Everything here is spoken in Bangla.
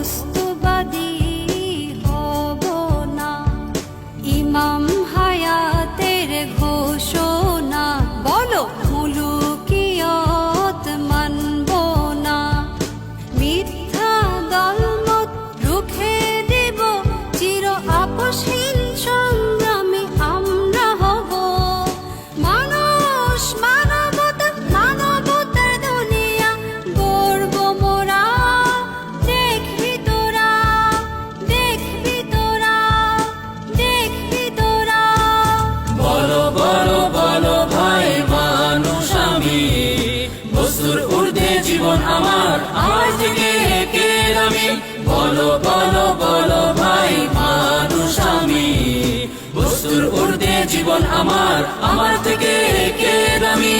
বস্তুবাদী হব না। ইমাম হায়াতের ঘোষণা, বলো মুলুকিয়ত মানব না। মিথ্যা দলমত রুখে দেব, চির আপসহীন সংগ্রামী আমরা হব। মানুষ মানবতা, মানবতার দুনিয়া গড়ব মোরা। দেখবি তোরা, দেখবি তোরা, দেখবি তোরা। বলো বলো বলো ভাই, মানুষ আমি, বস্তুর ঊর্ধ্বে জীবন আমার, আমার থেকে কে দামি? বলো বলো বলো ভাই, মানুষ আমি, বস্তুর ঊর্ধ্বে জীবন আমার, আমার থেকে কে দামি?